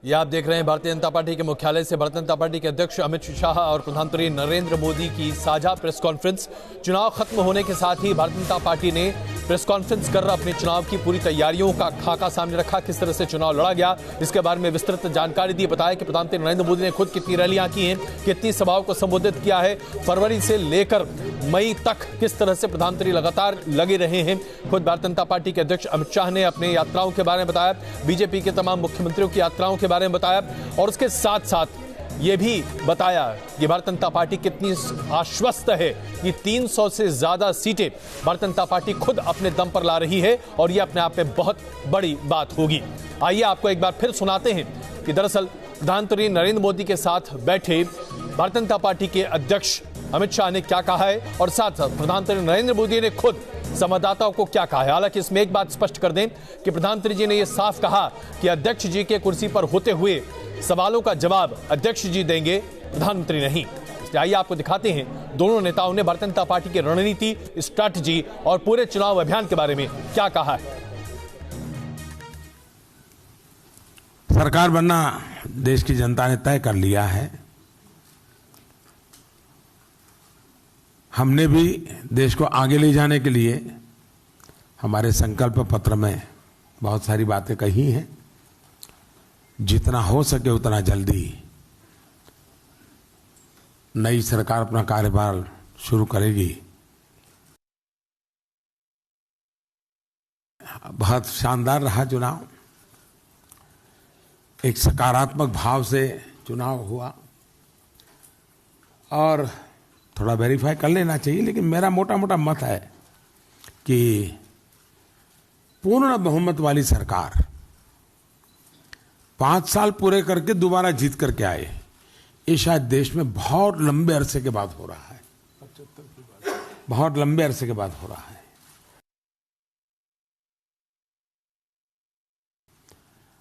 ये आप देख रहे हैं भारतीय जनता पार्टी के मुख्यालय से भारतीय जनता पार्टी के अध्यक्ष अमित शाह और प्रधानमंत्री नरेंद्र मोदी की साझा प्रेस कॉन्फ्रेंस। चुनाव खत्म होने के साथ ही भारतीय जनता पार्टी ने प्रेस कॉन्फ्रेंस कर अपने चुनाव की पूरी तैयारियों का खाका सामने रखा, किस तरह से चुनाव लड़ा गया इसके बारे में विस्तृत जानकारी दी। बताया कि प्रधानमंत्री नरेंद्र मोदी ने खुद कितनी रैलियां की हैं, कितनी सभाओं को संबोधित किया है, फरवरी से लेकर मई तक किस तरह से प्रधानमंत्री लगातार लगे रहे हैं। खुद भारतीय जनता पार्टी के अध्यक्ष अमित शाह ने अपने यात्राओं के बारे में बताया, बीजेपी के तमाम मुख्यमंत्रियों की यात्राओं के बारे में बताया और उसके साथ साथ ये भी बताया कि भारतीय जनता पार्टी कितनी आश्वस्त है कि 300 से ज्यादा सीटें भारतीय जनता पार्टी खुद अपने दम पर ला रही है और ये अपने आप में बहुत बड़ी बात होगी। आइए आपको एक बार फिर सुनाते हैं कि दरअसल प्रधानमंत्री नरेंद्र मोदी के साथ बैठे भारतीय जनता पार्टी के अध्यक्ष अमित शाह ने क्या कहा है और साथ साथ प्रधानमंत्री नरेंद्र मोदी ने खुद संवाददाताओं को क्या कहा है। हालांकि इसमें एक बात स्पष्ट कर दें कि प्रधानमंत्री जी ने यह साफ कहा कि अध्यक्ष जी के कुर्सी पर होते हुए सवालों का जवाब अध्यक्ष जी देंगे, प्रधानमंत्री नहीं। इसलिए आइए आपको दिखाते हैं दोनों नेताओं ने भारतीय जनता पार्टी की रणनीति, स्ट्रैटेजी और पूरे चुनाव अभियान के बारे में क्या कहा है। सरकार बनना देश की जनता ने तय कर लिया है। हमने भी देश को आगे ले जाने के लिए हमारे संकल्प पत्र में बहुत सारी बातें कही हैं। जितना हो सके उतना जल्दी नई सरकार अपना कार्यभार शुरू करेगी। बहुत शानदार रहा चुनाव, एक सकारात्मक भाव से चुनाव हुआ और थोड़ा वेरीफाई कर लेना चाहिए, लेकिन मेरा मोटा मोटा मत है कि पूर्ण बहुमत वाली सरकार 5 साल पूरे करके दोबारा जीत करके आए, ये शायद देश में बहुत लंबे अरसे के बाद हो रहा है, बहुत लंबे अरसे के बाद हो रहा है।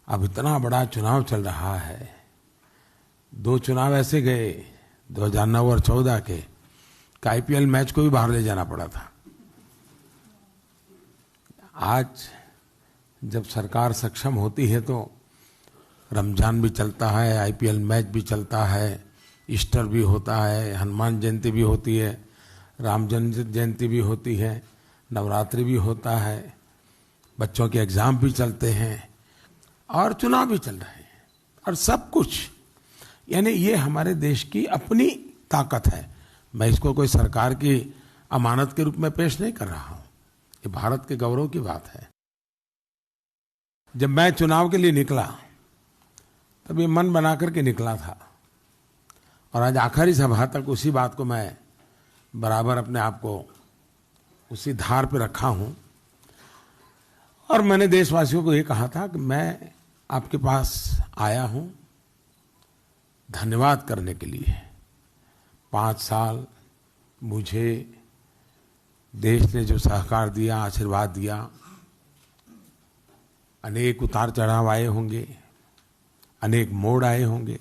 अब इतना बड़ा चुनाव चल रहा है, 2 चुनाव ऐसे गए 2009 और 2014 के आईपीएल मैच को भी बाहर ले जाना पड़ा था। आज जब सरकार सक्षम होती है तो रमजान भी चलता है, आईपीएल मैच भी चलता है, ईस्टर भी होता है, हनुमान जयंती भी होती है, राम जयंती भी होती है, नवरात्रि भी होता है, बच्चों के एग्जाम भी चलते हैं और चुनाव भी चल रहे हैं और सब कुछ, यानी ये हमारे देश की अपनी ताकत है। मैं इसको कोई सरकार की अमानत के रूप में पेश नहीं कर रहा हूं, ये भारत के गौरव की बात है। जब मैं चुनाव के लिए निकला तब ये मन बना करके निकला था और आज आखिरी सभा तक उसी बात को मैं बराबर अपने आप को उसी धार पे रखा हूं और मैंने देशवासियों को ये कहा था कि मैं आपके पास आया हूं धन्यवाद करने के लिए। 5 साल मुझे देश ने जो सहकार दिया, आशीर्वाद दिया, अनेक उतार चढ़ाव आए होंगे, अनेक मोड़ आए होंगे,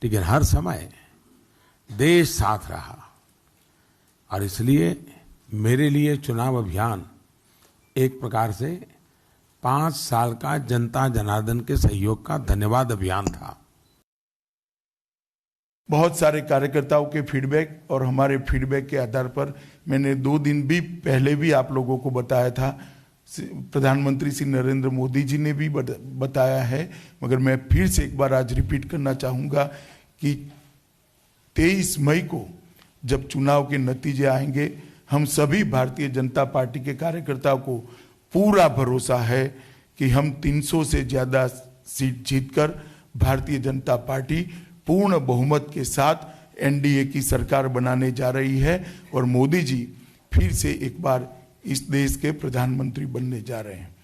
लेकिन हर समय देश साथ रहा और इसलिए मेरे लिए चुनाव अभियान एक प्रकार से 5 साल का जनता जनार्दन के सहयोग का धन्यवाद अभियान था। बहुत सारे कार्यकर्ताओं के फीडबैक और हमारे फीडबैक के आधार पर मैंने 2 दिन भी पहले भी आप लोगों को बताया था, प्रधानमंत्री श्री नरेंद्र मोदी जी ने भी बताया है, मगर मैं फिर से एक बार आज रिपीट करना चाहूँगा कि 23 मई को जब चुनाव के नतीजे आएंगे, हम सभी भारतीय जनता पार्टी के कार्यकर्ताओं को पूरा भरोसा है कि हम 300 से ज़्यादा सीट जीतकर भारतीय जनता पार्टी पूर्ण बहुमत के साथ एनडीए की सरकार बनाने जा रही है और मोदी जी फिर से एक बार इस देश के प्रधानमंत्री बनने जा रहे हैं।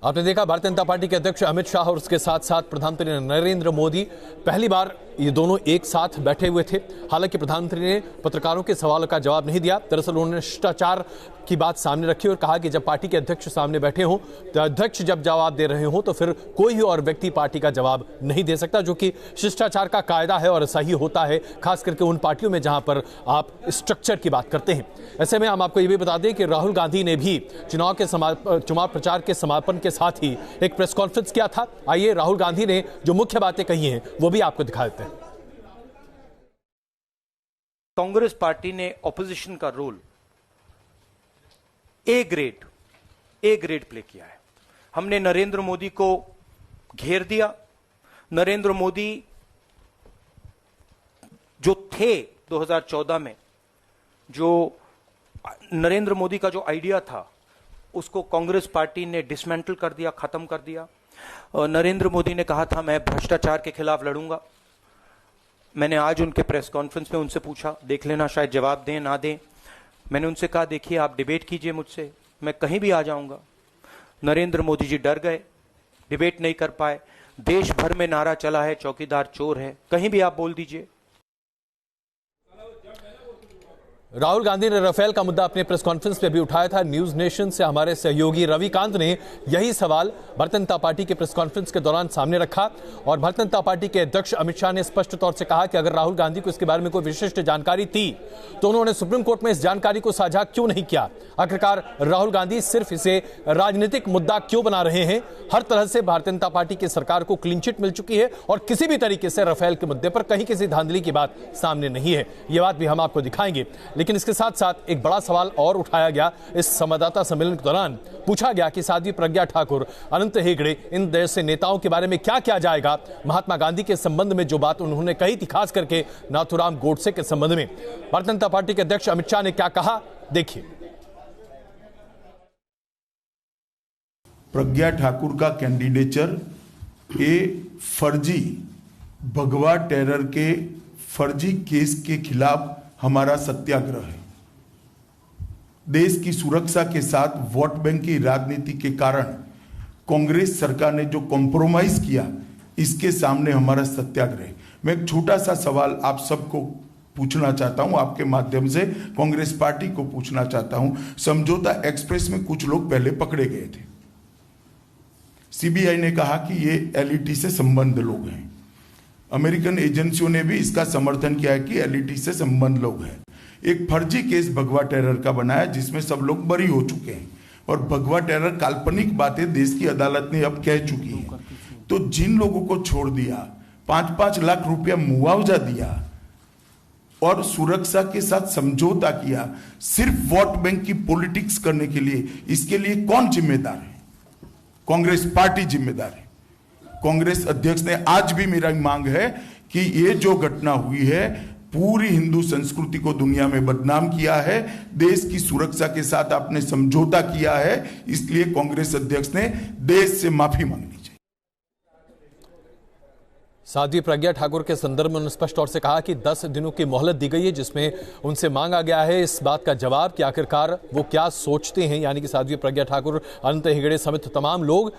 आपने देखा भारतीय जनता पार्टी के अध्यक्ष अमित शाह और उसके साथ साथ प्रधानमंत्री नरेंद्र मोदी पहली बार ये दोनों एक साथ बैठे हुए थे। हालांकि प्रधानमंत्री ने पत्रकारों के सवालों का जवाब नहीं दिया। दरअसल उन्होंने शिष्टाचार की बात सामने रखी और कहा कि जब पार्टी के अध्यक्ष सामने बैठे हों तो अध्यक्ष जब जवाब दे रहे हों तो फिर कोई ही और व्यक्ति पार्टी का जवाब नहीं दे सकता, जो कि शिष्टाचार का कायदा है और ऐसा ही होता है, खास करके उन पार्टियों में जहां पर आप स्ट्रक्चर की बात करते हैं। ऐसे में हम आपको ये भी बता दें कि राहुल गांधी ने भी चुनाव प्रचार के समापन के साथ ही एक प्रेस कॉन्फ्रेंस किया था। आइए राहुल गांधी ने जो मुख्य बातें कही हैं वो भी आपको दिखा देते हैं। कांग्रेस पार्टी ने ऑपोजिशन का रोल ए ग्रेड प्ले किया है। हमने नरेंद्र मोदी को घेर दिया। नरेंद्र मोदी जो थे 2014 में, जो नरेंद्र मोदी का जो आइडिया था उसको कांग्रेस पार्टी ने डिसमेंटल कर दिया, खत्म कर दिया। नरेंद्र मोदी ने कहा था मैं भ्रष्टाचार के खिलाफ लड़ूंगा। मैंने आज उनके प्रेस कॉन्फ्रेंस में उनसे पूछा, देख लेना शायद जवाब दें ना दें। मैंने उनसे कहा देखिए आप डिबेट कीजिए मुझसे, मैं कहीं भी आ जाऊंगा। नरेंद्र मोदी जी डर गए, डिबेट नहीं कर पाए। देश भर में नारा चला है चौकीदार चोर है, कहीं भी आप बोल दीजिए। राहुल गांधी ने राफेल का मुद्दा अपने प्रेस कॉन्फ्रेंस में भी उठाया था। न्यूज नेशन से हमारे सहयोगी रविकांत ने यही सवाल भारतीय जनता पार्टी के प्रेस कॉन्फ्रेंस के दौरान सामने रखा और भारतीय जनता पार्टी के अध्यक्ष अमित शाह ने स्पष्ट तौर से कहा कि अगर राहुल गांधी को इसके बारे में कोई विशिष्ट जानकारी थी तो उन्होंने सुप्रीम कोर्ट में इस जानकारी को साझा क्यों नहीं किया। आखिरकार राहुल गांधी सिर्फ इसे राजनीतिक मुद्दा क्यों बना रहे हैं। हर तरह से भारतीय जनता पार्टी की सरकार को क्लीन चिट मिल चुकी है और किसी भी तरीके से राफेल के मुद्दे पर कहीं किसी धांधली की बात सामने नहीं है। यह बात भी हम आपको दिखाएंगे। लेकिन इसके साथ साथ एक बड़ा सवाल और उठाया गया। इस संवाददाता सम्मेलन के दौरान पूछा गया कि साध्वी प्रज्ञा ठाकुर, अनंत हेगड़े, इन जैसे नेताओं के बारे में क्या किया जाएगा। महात्मा गांधी के संबंध में जो बात उन्होंने कही थी, खास करके नाथूराम गोडसे के संबंध में, भारतीय जनता पार्टी के अध्यक्ष अमित शाह ने क्या कहा, देखिए। प्रज्ञा ठाकुर का कैंडिडेचर फर्जी भगवा टेरर के फर्जी केस के खिलाफ हमारा सत्याग्रह है। देश की सुरक्षा के साथ वोट बैंक की राजनीति के कारण कांग्रेस सरकार ने जो कॉम्प्रोमाइज किया, इसके सामने हमारा सत्याग्रह। मैं एक छोटा सा सवाल आप सबको पूछना चाहता हूं, आपके माध्यम से कांग्रेस पार्टी को पूछना चाहता हूं। समझौता एक्सप्रेस में कुछ लोग पहले पकड़े गए थे। सीबीआई ने कहा कि ये एलईटी से संबंध लोग हैं। अमेरिकन एजेंसियों ने भी इसका समर्थन किया है कि एलईटी से संबंध लोग हैं। एक फर्जी केस भगवा टेरर का बनाया जिसमें सब लोग बरी हो चुके हैं और भगवा टेरर काल्पनिक बातें देश की अदालत ने अब कह चुकी है। तो जिन लोगों को छोड़ दिया, 5-5 लाख रुपया मुआवजा दिया और सुरक्षा के साथ समझौता किया सिर्फ वोट बैंक की पॉलिटिक्स करने के लिए, इसके लिए कौन जिम्मेदार है? कांग्रेस पार्टी जिम्मेदार है। कांग्रेस अध्यक्ष ने आज भी मेरा मांग है कि ये जो घटना हुई है पूरी हिंदू संस्कृति को दुनिया में बदनाम किया है, देश की सुरक्षा के साथ आपने समझौता किया है, इसलिए कांग्रेस अध्यक्ष ने देश से माफी मांगनी चाहिए। साध्वी प्रज्ञा ठाकुर के संदर्भ में उन्होंने स्पष्ट तौर से कहा कि 10 दिनों की मोहलत दी गई है, जिसमें उनसे मांगा गया है इस बात का जवाब कि आखिरकार वो क्या सोचते हैं, यानी कि साध्वी प्रज्ञा ठाकुर, अनंत हेगड़े समेत तमाम लोग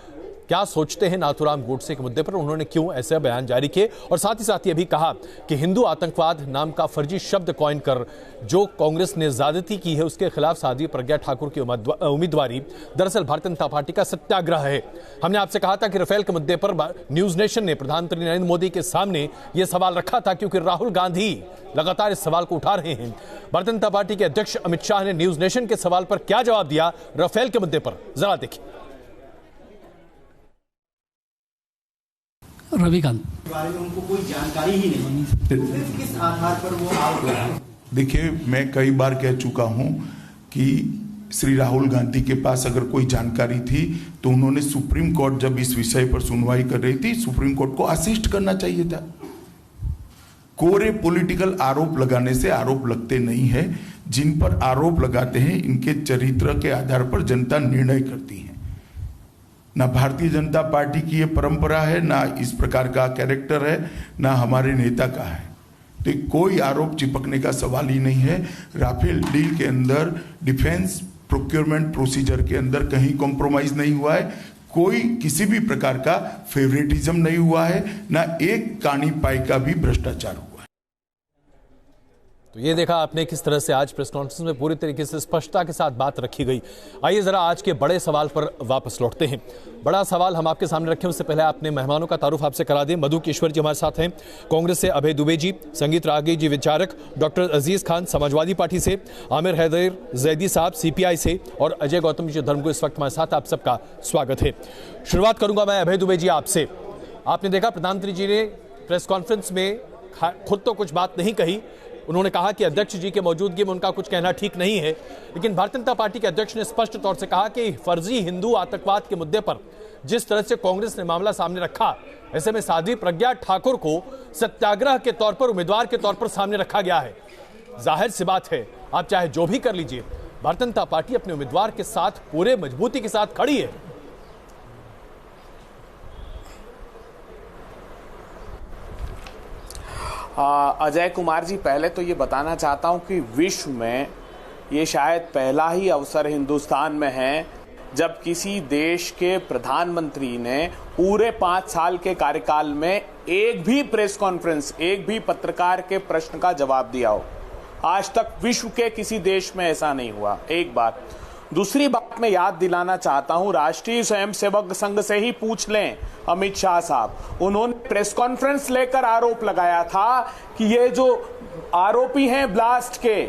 क्या सोचते हैं नाथूराम गोडसे के मुद्दे पर। उन्होंने क्यों ऐसे बयान जारी किए और साथ ही साथ ये भी कहा कि हिंदू आतंकवाद नाम का फर्जी शब्द कॉइन कर जो कांग्रेस ने ज्यादती की है उसके खिलाफ साध्वी प्रज्ञा ठाकुर की उम्मीदवारी दरअसल भारतीय जनता पार्टी का सत्याग्रह है। हमने आपसे कहा था कि राफेल के मुद्दे पर न्यूज नेशन ने प्रधानमंत्री नरेंद्र मोदी के सामने यह सवाल रखा था, क्योंकि राहुल गांधी लगातार इस सवाल को उठा रहे हैं। भारतीय जनता पार्टी के अध्यक्ष अमित शाह ने न्यूज नेशन के सवाल पर क्या जवाब दिया राफेल के मुद्दे पर, जरा देखिए। रविकांत, उनको कोई जानकारी ही नहीं, सिर्फ किस आधार पर वो आरोप? देखिए, मैं कई बार कह चुका हूं कि श्री राहुल गांधी के पास अगर कोई जानकारी थी तो उन्होंने सुप्रीम कोर्ट जब इस विषय पर सुनवाई कर रही थी, सुप्रीम कोर्ट को असिस्ट करना चाहिए था। कोरे पॉलिटिकल आरोप लगाने से आरोप लगते नहीं है। जिन पर आरोप लगाते हैं इनके चरित्र के आधार पर जनता निर्णय करती है। ना भारतीय जनता पार्टी की ये परंपरा है, ना इस प्रकार का कैरेक्टर है, ना हमारे नेता का है। तो कोई आरोप चिपकने का सवाल ही नहीं है। राफेल डील के अंदर डिफेंस प्रोक्योरमेंट प्रोसीजर के अंदर कहीं कॉम्प्रोमाइज नहीं हुआ है। कोई किसी भी प्रकार का फेवरेटिज्म नहीं हुआ है, ना एक कानी पाई का भी भ्रष्टाचार हुआ। तो ये देखा आपने किस तरह से आज प्रेस कॉन्फ्रेंस में पूरी तरीके से स्पष्टता के साथ बात रखी गई। आइए जरा आज के बड़े सवाल पर वापस लौटते हैं। बड़ा सवाल हम आपके सामने रखें उससे पहले आपने मेहमानों का तारुफ आपसे करा दें। मधु केशवर जी हमारे साथ हैं, कांग्रेस से अभय दुबे जी, संगीत रागी जी विचारक, डॉक्टर अजीज खान समाजवादी पार्टी से, आमिर हैदर जैदी साहब सीपीआई से और अजय गौतम जी धर्म को इस वक्त हमारे साथ। आप सबका स्वागत है। शुरुआत करूंगा मैं अभय दुबे जी आपसे। आपने देखा प्रधानमंत्री जी ने प्रेस कॉन्फ्रेंस में खुद तो कुछ बात नहीं कही, उन्होंने कहा कि अध्यक्ष जी के मौजूदगी में उनका कुछ कहना ठीक नहीं है, लेकिन भारतीय जनता पार्टी के अध्यक्ष ने स्पष्ट तौर से कहा कि फर्जी हिंदू आतंकवाद के मुद्दे पर जिस तरह से कांग्रेस ने मामला सामने रखा, ऐसे में साध्वी प्रज्ञा ठाकुर को सत्याग्रह के तौर पर उम्मीदवार के तौर पर सामने रखा गया है। जाहिर सी बात है, आप चाहे जो भी कर लीजिए, भारतीय जनता पार्टी अपने उम्मीदवार के साथ पूरे मजबूती के साथ खड़ी है। अजय कुमार जी, पहले तो ये बताना चाहता हूं कि विश्व में ये शायद पहला ही अवसर हिंदुस्तान में है जब किसी देश के प्रधानमंत्री ने पूरे 5 साल के कार्यकाल में एक भी प्रेस कॉन्फ्रेंस, एक भी पत्रकार के प्रश्न का जवाब दिया हो। आज तक विश्व के किसी देश में ऐसा नहीं हुआ। एक बात। दूसरी बात मैं याद दिलाना चाहता हूं, राष्ट्रीय स्वयंसेवक संघ से ही पूछ लें अमित शाह साहब, उन्होंने प्रेस कॉन्फ्रेंस लेकर आरोप लगाया था कि ये जो आरोपी हैं ब्लास्ट के,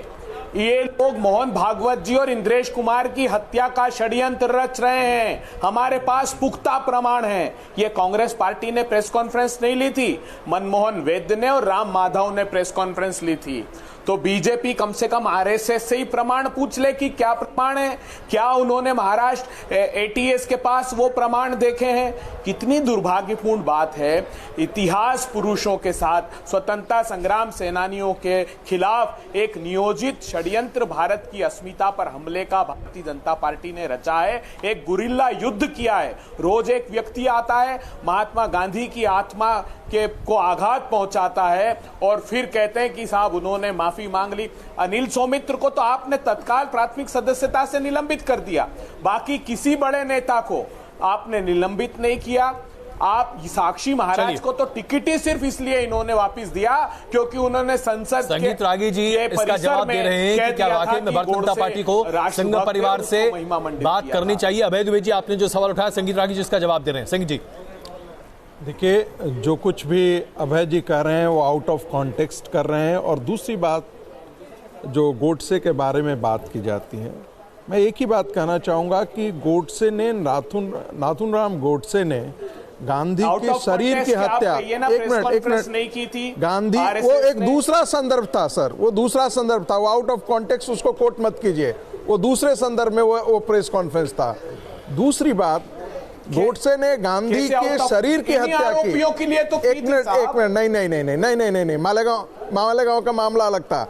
ये लोग मोहन भागवत जी और इंद्रेश कुमार की हत्या का षड्यंत्र रच रहे हैं, हमारे पास पुख्ता प्रमाण हैं। ये कांग्रेस पार्टी ने प्रेस कॉन्फ्रेंस नहीं ली थी, मनमोहन वैद्य ने और राम माधव ने प्रेस कॉन्फ्रेंस ली थी। तो बीजेपी कम से कम आरएसएस से ही प्रमाण पूछ ले कि क्या प्रमाण है, क्या उन्होंने महाराष्ट्र एटीएस के पास वो प्रमाण देखे हैं। कितनी दुर्भाग्यपूर्ण बात है, इतिहास पुरुषों के साथ स्वतंत्रता संग्राम सेनानियों के खिलाफ एक नियोजित षड्यंत्र भारत की अस्मिता पर हमले का भारतीय जनता पार्टी ने रचा है, एक गुरिल्ला युद्ध किया है। रोज एक व्यक्ति आता है, महात्मा गांधी की आत्मा को आघात पहुंचाता है और फिर कहते हैं कि साहब उन्होंने माफी मांग ली। अनिल सौमित्र को तो आपने तत्काल प्राथमिक सदस्यता से निलंबित कर दिया, बाकी किसी बड़े नेता को आपने निलंबित नहीं किया। आप साक्षी महाराज को तो टिकट ही सिर्फ इसलिए इन्होंने वापस दिया क्योंकि उन्होंने संसद संगीत रागी जी इसका जवाब दे रहे हैं कि क्या वाकई में भारतीय जनता पार्टी को संघ परिवार से बात करनी चाहिए। अभय दुबे जी, आपने जो सवाल उठाया, संगीत रागी जी इसका जवाब दे रहे हैं। संगीत जी, देखिए, जो कुछ भी अभय जी कर रहे हैं वो आउट ऑफ कॉन्टेक्स्ट कर रहे हैं। और दूसरी बात, जो गोडसे के बारे में बात की जाती है, मैं एक ही बात कहना चाहूँगा कि गोडसे ने नाथूराम गोडसे ने गांधी के शरीर की हत्या, एक मिनट नहीं की थी। गांधी वो एक दूसरा संदर्भ था सर, वो दूसरा संदर्भ था, वो आउट ऑफ कॉन्टेक्स्ट उसको कोट मत कीजिए, वो दूसरे संदर्भ में वो प्रेस कॉन्फ्रेंस था। दूसरी बात, गोडसे ने गांधी के शरीर की हत्या की। के लिए तो एक मिनट नहीं, मालेगांव का मामला अलग था।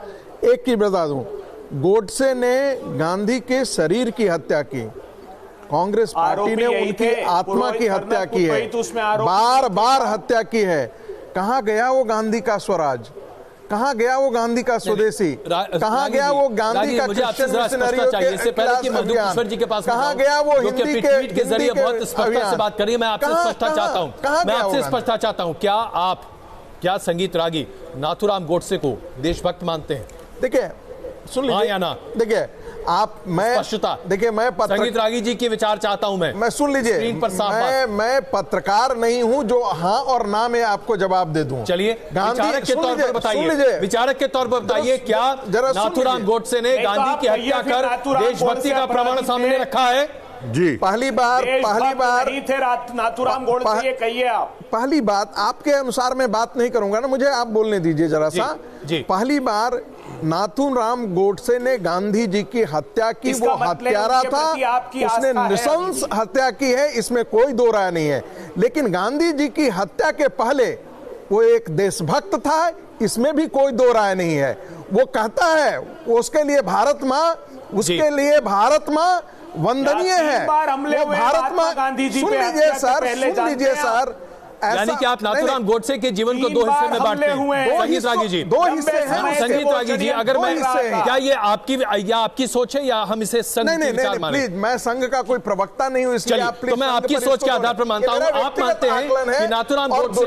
एक की बता दूं, गोडसे ने गांधी के शरीर की हत्या की, कांग्रेस पार्टी ने उनकी आत्मा की हत्या की है, बार बार हत्या की है। कहां गया वो गांधी का स्वराज, कहां गया वो गांधी का स्वदेशी, कहां गया वो गांधी का क्रिश्चियन मिशनरियों के कहां गया वो हिंदी के जरिए बहुत स्पष्टता से बात करिए। मैं आपसे स्पष्टता चाहता हूं, क्या संगीत रागी नाथूराम गोडसे को देशभक्त मानते हैं? देखिए, सुन लीजिए, या ना? देखिए आप, मैं स्पष्टता, देखिए, मैं संगीत रागी जी के विचार चाहता हूं। मैं सुन लीजिए, मैं पत्रकार नहीं हूं जो हाँ और ना में आपको जवाब दे दूं। चलिए, विचारक के तौर पर बताइए, विचारक के तौर पर बताइए, क्या नाथूराम गोडसे ने गांधी की हत्या कर देशभक्ति का प्रमाण सामने रखा है? जी, पहली बार थे नाथूराम गोडसे, ये कहिए आप। पहली बात, आपके अनुसार मैं बात नहीं करूंगा ना, मुझे आप बोलने दीजिए जरा सा। पहली बार नाथूराम गोडसे ने गांधी जी की हत्या की, वो हत्यारा था, उसने नृशंस हत्या की है, इसमें कोई दो राय नहीं है। लेकिन गांधी जी की हत्या के पहले वो एक देशभक्त था, इसमें भी कोई दो राय नहीं है। वो कहता है उसके लिए भारत माँ, उसके लिए भारत माँ वंदनीय है, वो भारत माँ। सुन लीजिए सर, यानी कि आप नाथूराम गोडसे के जीवन को दो हिस्से में बांटते हैं। संगीत रागी जी, दो हिस्से हैं। संगीत रागी जी, अगर मैं क्या ये आपकी सोच है या हम इसे संघ के विचार माने? प्लीज, मैं संघ का कोई प्रवक्ता नहीं हूं, इसलिए आप तो मैं आपकी सोच के आधार पर मानता हूं। आप मानते हैं कि नाथूराम गोडसे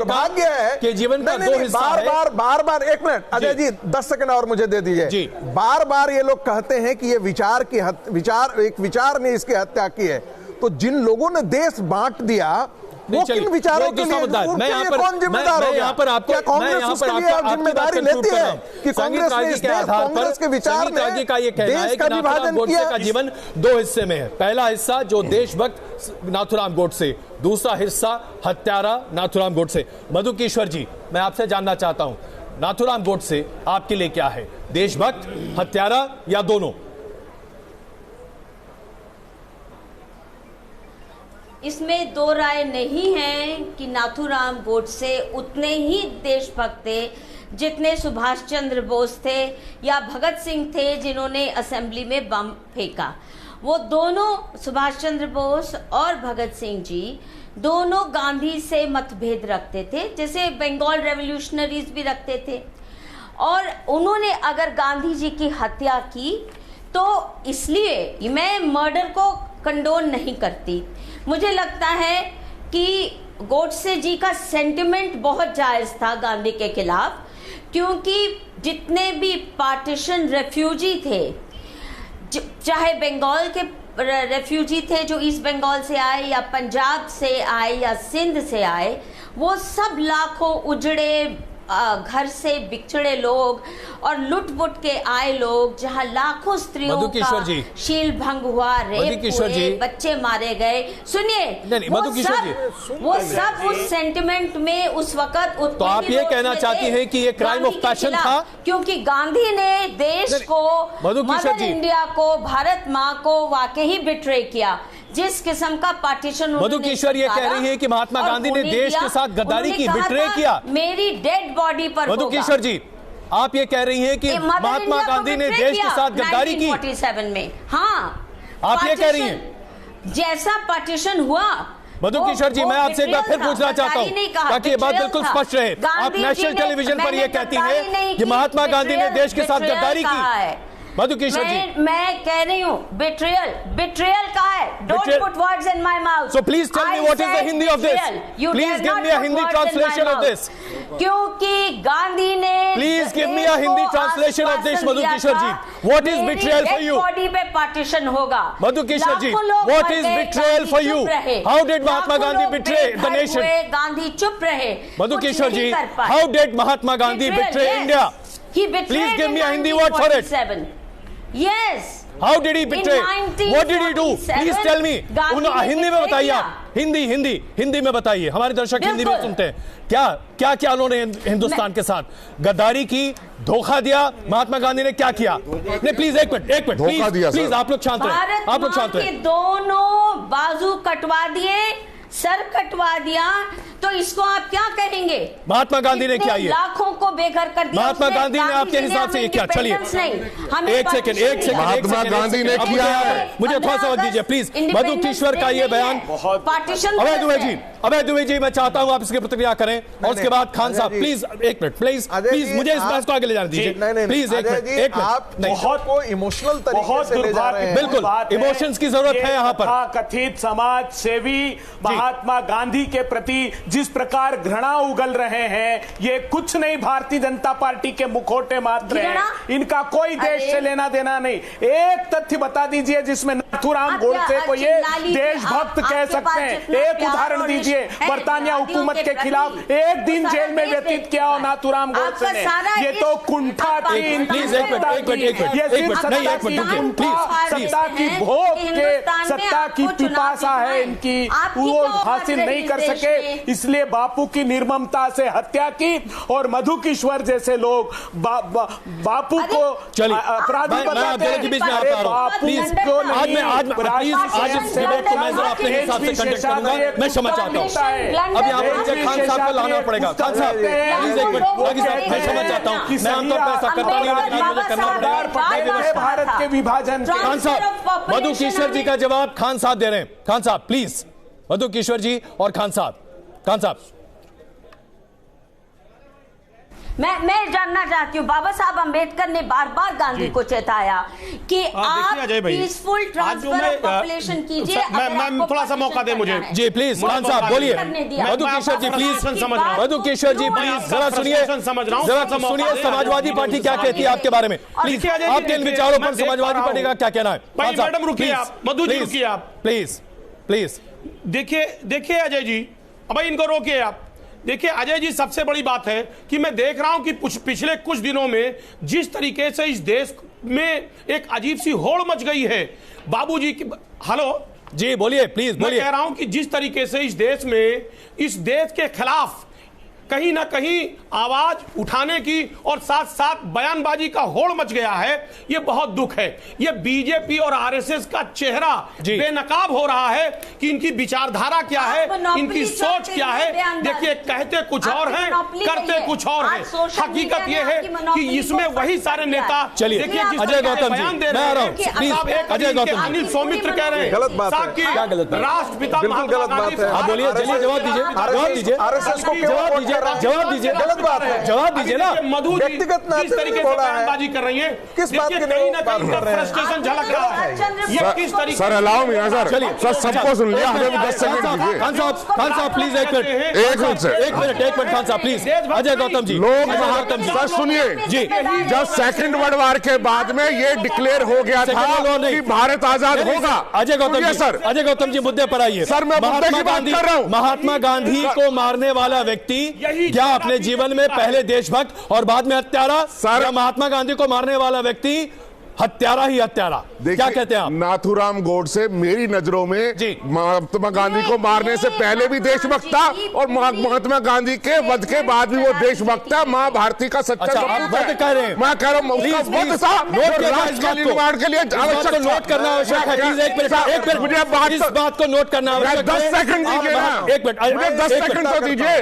के जीवन का दो हिस्सा है। बार एक मिनट अजय जी, 10 सेकंड और मुझे दे दीजिए। बार ये लोग कहते हैं कि ये एक विचार ने इसकी हत्या की है, तो जिन लोगों ने देश बांट दिया वो किन विचारों के लिए कौन जिम्मेदार होगा? यहाँ पर आपको कांग्रेस उसके लिए जिम्मेदारी लेती है कि कांग्रेस ने कांग्रेस के विचार में का ये कहना है कि नाथूराम गोडसे का जीवन दो हिस्से में है। पहला हिस्सा जो देशभक्त नाथूराम गोडसे, दूसरा हिस्सा हत्यारा नाथूराम गोडसे। मधुकेश्वर जी, मैं आपसे जानना चाहता हूं, नाथूराम गोडसे आपके लिए क्या है? देशभक्त, हत्यारा या दोनों? इसमें दो राय नहीं है कि नाथूराम गोडसे उतने ही देशभक्त थे जितने सुभाष चंद्र बोस थे या भगत सिंह थे जिन्होंने असेंबली में बम फेंका। वो दोनों, सुभाष चंद्र बोस और भगत सिंह जी, दोनों गांधी से मतभेद रखते थे, जैसे बंगाल रेवोल्यूशनरीज भी रखते थे। और उन्होंने अगर गांधी जी की हत्या की तो इसलिए मैं मर्डर को कंडोन नहीं करती। मुझे लगता है कि गोडसे जी का सेंटिमेंट बहुत जायज था गांधी के खिलाफ, क्योंकि जितने भी पार्टीशन रेफ्यूजी थे, चाहे बंगाल के रेफ्यूजी थे जो ईस्ट बंगाल से आए या पंजाब से आए या सिंध से आए, वो सब लाखों उजड़े घर से बिछड़े लोग और लुट-पुट के आए लोग, जहां लाखों स्त्रियों का शील भंग हुआ, रेप हुए, बच्चे मारे गए। सुनिए, वो सब उस सेंटिमेंट में उस वक्त। तो आप ये कहना चाहती हैं कि ये क्राइम ऑफ पैशन था, क्योंकि गांधी ने देश को, मदर इंडिया को, भारत माँ को वाकई बिट्रे किया। जिस किस्म का पार्टीशन मधुकेश्वर ये कह रही है कि महात्मा गांधी ने देश के साथ गद्दारी की, बिट्रे किया। मेरी डेड बॉडी पर मधुकेश्वर जी, आप ये कह रही हैं कि महात्मा गांधी ने देश के साथ गद्दारी की 1947 में। हाँ, आप ये कह रही हैं जैसा पार्टीशन हुआ। मधुकेश्वर जी, मैं आपसे एक बार फिर पूछना चाहता हूं ताकि ये बात बिल्कुल स्पष्ट रहे। आप नेशनल टेलीविजन पर यह कहती हैं कि महात्मा गांधी ने देश के साथ गद्दारी की। मधुकेश्वर जी, मैं कह रही हूँ बिट्रेयल का है। Don't put words in my mouth. So please tell me what is the Hindi of this? Please give me a Hindi translation of this. क्योंकि गांधी ने Please give me a Hindi translation of this, Madhukeshwar ji. What is betrayal for you? Body पे partition होगा। Madhukeshwar ji, what is betrayal for you? How did Mahatma Gandhi betray the nation? Gandhi चुप रहे। मधुकेश्वर जी, how did Mahatma Gandhi betray India? Please give me a Hindi word for it. Yes. How did he betray? What did he do? Please tell me. Hindi में बताइए आप। हिंदी में बताइए। हमारे दर्शक हिंदी में सुनते हैं। क्या उन्होंने हिंदुस्तान के साथ गद्दारी की, धोखा दिया? महात्मा गांधी ने क्या किया? नहीं, प्लीज एक मिनट प्लीज आप लोग शांत रहे। दोनों बाजू कटवा दिए, सर कटवा दिया, तो इसको आप क्या कहेंगे? महात्मा गांधी ने क्या ये लाखों को बेघर कर दिया। महात्मा गांधी ने आपके हिसाब से ये क्या? चलिए एक सेकंड महात्मा गांधी ने किया है। मुझे थोड़ा सा वक्त दीजिए प्लीज। मधुकेश्वर का ये बयान। पार्टीशन। अभय दुबे जी, मैं चाहता हूं आप इसकी प्रतिक्रिया करें और उसके बाद खान साहब प्लीज एक मिनट प्लीज मुझे इस बात को आगे ले जाने दीजिए प्लीज। एक मिनट आप बहुत इमोशनल तरीके से ले जा रहे हैं। बिल्कुल इमोशंस की जरूरत है यहाँ पर। कथित समाज सेवी महात्मा गांधी के प्रति जिस प्रकार घृणा उगल रहे हैं, ये कुछ नहीं, भारतीय जनता पार्टी के मुखौटे मात्र हैं। इनका कोई देश से लेना देना नहीं। एक तथ्य बता दीजिए जिसमें नाथूराम गोडसे को ये देशभक्त कह सकते हैं। एक उदाहरण दीजिए। बरतानिया हुकूमत के खिलाफ एक दिन जेल में व्यतीत किया हो नाथूराम गोडसे ने। ये तो कुंठा थी। सत्ता की भोग के, सत्ता की पिपासा है इनकी, वो हासिल नहीं कर सके, इसलिए बापू की निर्ममता से हत्या की। और मधुकेश्वर जैसे लोग बापू को अपराधी बताते हैं। के बीच में आता रहा प्लीज। मैं क्षमा चाहता हूँ। अब यहाँ पर खान साहब को लाना पड़ेगा। खान साहब प्लीज एक मिनट, मैं क्षमा चाहता हूँ। मैं आमतौर पर ऐसा करता नहीं हूँ, लेकिन आज मुझे करना पड़ेगा। भारत के विभाजन। खान साहब, मधुकेश्वर जी का जवाब खान साहब दे रहे हैं। खान साहब प्लीज, मधुकेश्वर जी और खान साहब मैं जानना चाहती हूँ, बाबा साहब अंबेडकर ने बार बार गांधी को चेताया कि आप पीसफुल ट्रांसफर ऑफ पॉपुलेशन कीजिए। मैं थोड़ा सा मौका दे मुझे। जी प्लीज खान साहब बोलिए। मधुकेश्वर जी प्लीज, मधुकेश्वर जी प्लीज जरा सुनिए, जरा सुनिए समाजवादी पार्टी क्या कहती है आपके बारे में। प्लीज आपके इन विचारों पर समाजवादी पार्टी का क्या कहना है? मैडम रुकिए आप, मधु जी रुकिए आप प्लीज प्लीज। देखिए अजय जी, अब इनको रोकिए आप। देखिए अजय जी, सबसे बड़ी बात है कि मैं देख रहा हूं कि पिछले कुछ दिनों में जिस तरीके से इस देश में एक अजीब सी होड़ मच गई है बाबूजी की। हेलो जी बोलिए प्लीज बोलिए। मैं कह रहा हूं कि जिस तरीके से इस देश के खिलाफ कहीं ना कहीं आवाज उठाने की और साथ साथ बयानबाजी का होड़ मच गया है, ये बहुत दुख है। ये बीजेपी और आरएसएस का चेहरा बेनकाब हो रहा है कि इनकी विचारधारा क्या है, इनकी सोच क्या है। देखिए कहते कुछ और हैं, करते कुछ और हैं। हकीकत ये है कि इसमें वही सारे नेता, चलिए अजय गौतम जी मैं आ रहा हूँ। अजय गौतम अनिल सौमित्र कह रहे हैं राष्ट्रपिता महात्मा गांधी। आप बोलिए, चलिए जवाब दीजिए, जवाब दीजिए, जवाब दीजिए, जवाब दीजिए। गलत बात है, जवाब दीजिए ना। मधु व्यक्तिगत किस तरीके से बयानबाजी कर रही है, किस बात के कहीं ना कहीं फ्रस्ट्रेशन झलक रहा है। ये किस तरीके सर अलाउ मी ना सर, चलिए सर सबको सुन लिया, हमें भी 10 सेकंड दीजिए। खान साहब प्लीज एक मिनट खान साहब प्लीज। अजय गौतम जी, लोग सर सुनिए जी, जब सेकंड वर्ल्ड वार के बाद में ये डिक्लेयर हो गया था कि भारत आजाद होगा। अजय गौतम जी, सर अजय गौतम जी मुद्दे पर आइए। सर मैं मुद्दे की बात कर रहा हूं। महात्मा गांधी को मारने वाला व्यक्ति क्या अपने जीवन में पहले देशभक्त और बाद में हत्यारा? सर महात्मा गांधी को मारने वाला व्यक्ति हत्यारा ही हत्यारा, क्या कहते हैं आप? नाथूराम गोडसे मेरी नजरों में महात्मा गांधी को मारने से पहले भी देशभक्त था और महात्मा गांधी के वध के बाद भी वो देशभक्त था। मां भारती का सच्चा वध कह रहे हैं, मैं कह रहा हूं उसका वध था राष्ट्र के निर्माण के लिए आवश्यक, नोट करना आवश्यक है। एक मिनट मुझे इस बात को नोट करना आवश्यक है। 10 सेकंड दीजिए ना, एक मिनट 10 सेकंड तो दीजिए।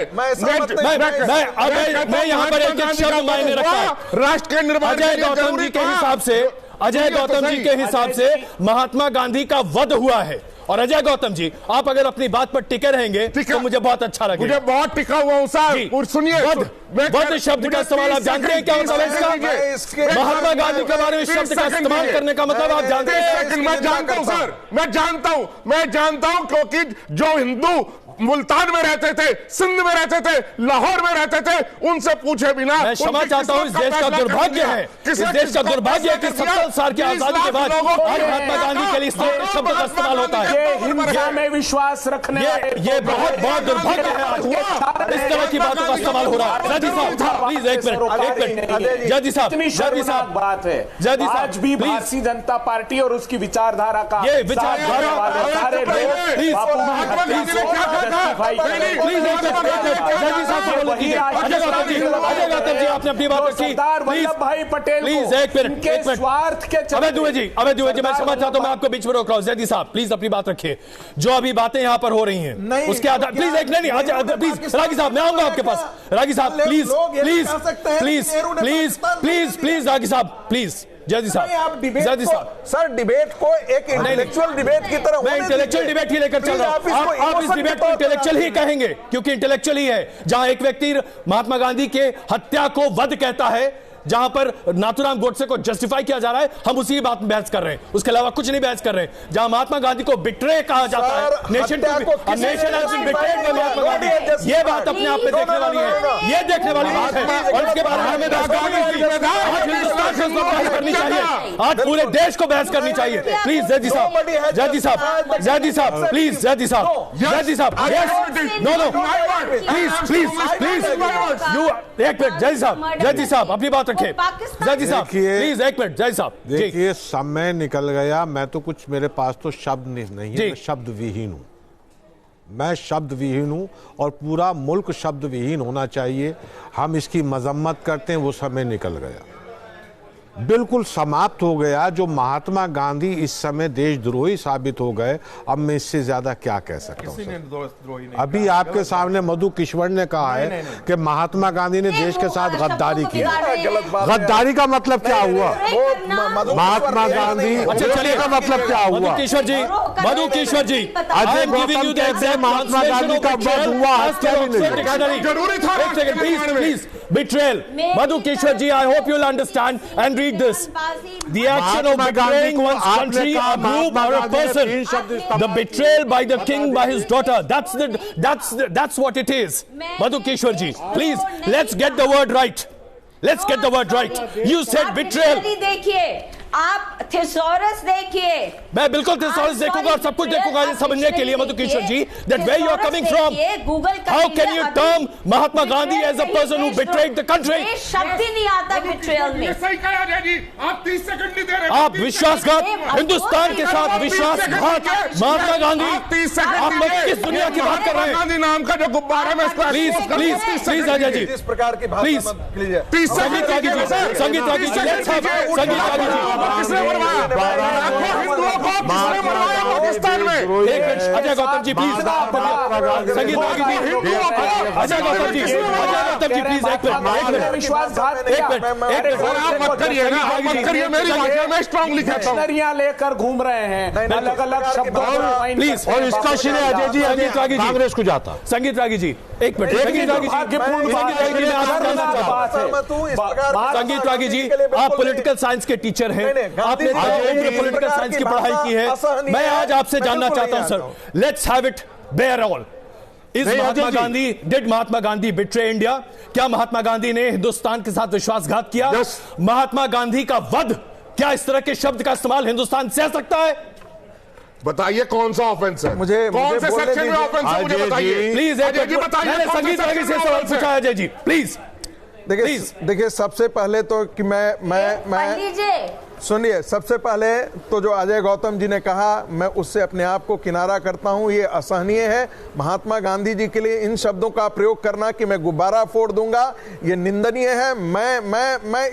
मैं यहाँ पर एक शब्द मायने रखता है राष्ट्र के निर्माण के हिसाब से। अजय गौतम जी के हिसाब से महात्मा गांधी का वध हुआ है। और अजय गौतम जी, आप अगर अपनी बात पर टिके रहेंगे तो मुझे बहुत अच्छा लगेगा। मुझे बहुत टिका हुआ हूं सर। और सुनिए, वध शब्द का इस्तेमाल आप जानते हैं क्या मतलब है इसका? महात्मा गांधी के बारे में शब्द का इस्तेमाल करने का मतलब आप जानते हैं? मैं जानता हूं सर, मैं जानता हूं क्योंकि जो हिंदू मुल्तान में रहते थे, सिंध में रहते थे, लाहौर में रहते थे, उनसे पूछे बिना। मैं क्षमा चाहता हूं, इस देश का दुर्भाग्य है, इस देश का दुर्भाग्य है कि 70 साल की आजादी के बाद आज महात्मा गांधी के लिए शब्द का इस्तेमाल होता है। हिंसा में विश्वास रखने ये बहुत दुर्भाग्य है। आज इस तरह की बातों का इस्तेमाल हो रहा है। जयदी साहब प्लीज एक मिनट। जयदी साहब बात है, आज भी भारतीय जनता पार्टी और उसकी विचारधारा का ये विचारधारा अजय गौतम जी आपने अपनी बात रखी। वल्लभभाई पटेल प्लीज एक मिनट स्वार्थ के अबे दुबे जी मैं समझ चाहता हूं, मैं आपको बीच में रोक रहा हूं। जयदी साहब प्लीज अपनी बात रखिए। जो अभी बातें यहां पर हो रही हैं उसके आधार प्लीज एक नहीं प्लीज रागी साहब मैं आऊंगा आपके पास। रागी साहब please please please please please please रागी साहब प्लीज। जयदी साहब सर डिबेट को एक इंटेलेक्चुअल डिबेट की तरह, मैं इंटेलेक्चुअल डिबेट ही लेकर चल रहा हूं। आप इस डिबेट को इंटेलेक्चुअल ही कहेंगे क्योंकि इंटेलेक्चुअल ही है। जहां एक व्यक्ति महात्मा गांधी के हत्या को वध कहता है, जहां पर नाथूराम गोडसे को जस्टिफाई किया जा रहा है, हम उसी बात में बहस कर रहे हैं, उसके अलावा कुछ नहीं बहस कर रहे हैं। जहां महात्मा गांधी को बिट्रे कहा जाता है, nation has been betrayed by Mahatma Gandhi, ये बात अपने आप में देखने वाली है, ये देखने वाली बात है। और इसके बारे में हमें बहस करनी चाहिए, आज पूरे देश को बहस करनी चाहिए। प्लीज जयदी साहब प्लीज जयदी साहब नो प्लीज यू एक मिनट। जयदी साहब अपनी बात जयदी साहब प्लीज एक मिनट। जयदी साहब देखिए समय निकल गया, मैं तो कुछ मेरे पास तो शब्द नहीं है, मैं शब्द विहीन हूं, मैं शब्द विहीन हूं और पूरा मुल्क शब्द विहीन होना चाहिए। हम इसकी मजम्मत करते हैं, वो समय निकल गया, बिल्कुल समाप्त हो गया। जो महात्मा गांधी इस समय देशद्रोही साबित हो गए, अब मैं इससे ज्यादा क्या कह सकता हूँ। अभी आपके सामने मधु किश्वर ने कहा है कि महात्मा गांधी ने देश के साथ गद्दारी की। गद्दारी का मतलब क्या हुआ? महात्मा गांधी का मतलब क्या हुआ? किशोर जी मधु केशवर जी, I am giving you the exact Mahatma Gandhi का वध हुआ जरूरी था। एक second please, betrayal. Madhu Keshwar ji, I hope you'll understand and read this. The action of betraying one's country, a group or a person, the betrayal by the king by his daughter. That's what it is. Madhu Keshwar ji, please let's get the word right. Let's get the word right. You said betrayal. देखिए, आप thesaurus देखिए। मैं बिल्कुल thesaurus देखूंगा और सब कुछ देखूंगा ये समझने के लिए मधु केशवर जी that where you are coming from. How can you term Mahatma Gandhi as a person who betrayed the country? शब्द ही नहीं आता betrayal में। सही कहा जी, आप 30 सेकंड नहीं दे रहे। आप विश्वासघात, हिंदुस्तान के साथ विश्वासघात, महात्मा गांधी, आप किस दुनिया की बात कर रहे हैं? गांधी नाम का जो गुब्बारा में प्लीज अजय जी, इस प्रकार की प्लीज संगीत रागी जी, संगीत रागी जी, संगीत रागी जी, किसने मरवाया? हिंदुओं को किसने मरवाया पाकिस्तान में? अजय गौतम जी प्लीज, संगीत रागी जी, अजय गौतम जी, प्लीज एक मिनट, आप मत करिए ना, आप मत करिए, मेरी भाषा में स्ट्रांगली कहता हूं। डिक्शनरियां लेकर घूम रहे हैं अलग अलग शब्दों में, प्लीज। और इसका श्रेय अजय जी, संगीत रागी जी कांग्रेस को जाता। संगीत रागी जी एक मिनट, संगीत रागी जी, आप पॉलिटिकल साइंस के टीचर हैं, आपने पॉलिटिकल साइंस की पढ़ाई की है। मैं आज आपसे जानना चाहता हूं sir, let's have it bare all. Mahatma Gandhi betray India? क्या महात्मा गांधी ने हिंदुस्तान के साथ विश्वासघात किया? महात्मा गांधी का वध, क्या इस तरह के शब्द का इस्तेमाल हिंदुस्तान सह सकता है? बताइए कौन सा ऑफेंस है, मुझे कौन से सेक्शन में ऑफेंस है, मुझे बताइए प्लीज। मैंने संगीत रागी से सवाल पूछा अजय जी, प्लीज। देखिए सबसे पहले तो कि मैं सुनिए, सबसे पहले तो जो अजय गौतम जी ने कहा, मैं उससे अपने आप को किनारा करता हूं। ये असहनीय है। महात्मा गांधी जी के लिए इन शब्दों का प्रयोग करना कि मैं गुब्बारा फोड़ दूंगा, ये निंदनीय है। मैं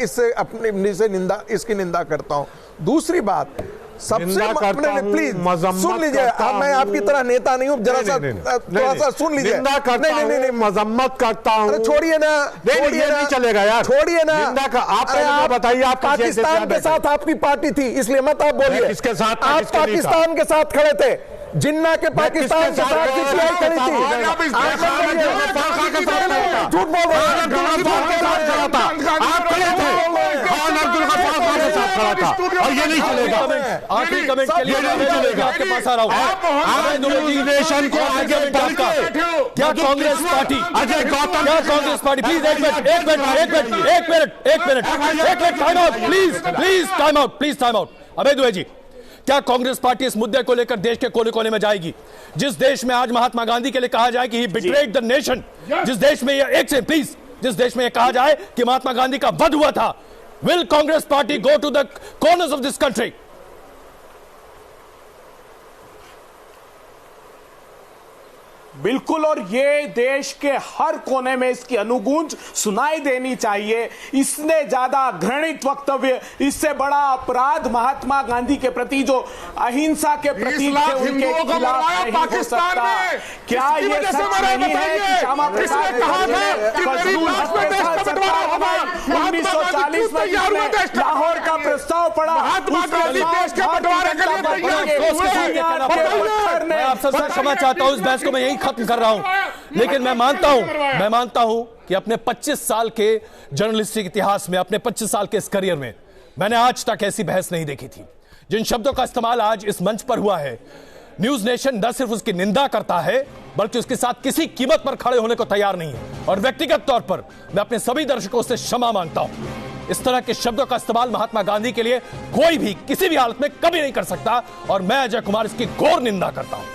इसकी निंदा करता हूं। दूसरी बात, सबसे प्लीज सुन लीजिए, मैं आपकी तरह नेता नहीं हूं, जरा सा थोड़ा सा सुन लीजिए। नहीं, मजम्मत करता हूं। छोड़िए ना, नहीं चलेगा यार, छोड़िए ना। आप बताइए, आप पाकिस्तान के साथ आपकी पार्टी थी, इसलिए मत आप बोलिए। किसके साथ? आप पाकिस्तान के साथ खड़े थे, जिन्ना के पाकिस्तान के साथ सीपीआई खड़ी थी। झूठ बोल रहे हैं। और ये नहीं चलेगा। आखिरी कमेंट के लिए आपके पास आ रहा हूं। नेशन को आगे बढ़कर क्या कांग्रेस पार्टी, अजय गौतम, क्या कांग्रेस पार्टी, प्लीज एक minute time out, please time out. Abhay Dubey ji, क्या कांग्रेस पार्टी इस मुद्दे को लेकर देश के कोने कोने में जाएगी? जिस देश में आज महात्मा गांधी के लिए कहा जाए कि ही बिट्रेड द नेशन, जिस देश में जिस देश में यह कहा जाए कि महात्मा गांधी का वध हुआ था, will Congress party go to the corners of this country? बिल्कुल, और ये देश के हर कोने में इसकी अनुगूंज सुनाई देनी चाहिए। इसने ज्यादा घृणित वक्तव्य, इससे बड़ा अपराध महात्मा गांधी के प्रति जो अहिंसा के प्रतीक थे उनके खिलाफ नहीं हो सकता। क्या ये सच नहीं है कि श्यामा प्रसाद ने 1940 में लाहौर का प्रस्ताव पड़ा, मैं आपसे क्षमा चाहता हूं, इस बहस को मैं यही खत्म कर रहा हूं। लेकिन मैं मानता हूं कि अपने 25 साल के जर्नलिस्टिक इतिहास में, अपने 25 साल के इस करियर में, मैंने आज तक ऐसी बहस नहीं देखी थी। जिन शब्दों का इस्तेमाल आज इस मंच पर हुआ है, न्यूज नेशन न सिर्फ उसकी निंदा करता है बल्कि उसके साथ किसी कीमत पर खड़े होने को तैयार नहीं है। और व्यक्तिगत तौर पर मैं अपने सभी दर्शकों से क्षमा मांगता हूं। इस तरह के शब्दों का इस्तेमाल महात्मा गांधी के लिए कोई भी किसी भी हालत में कभी नहीं कर सकता, और मैं अजय कुमार इसकी घोर निंदा करता हूं।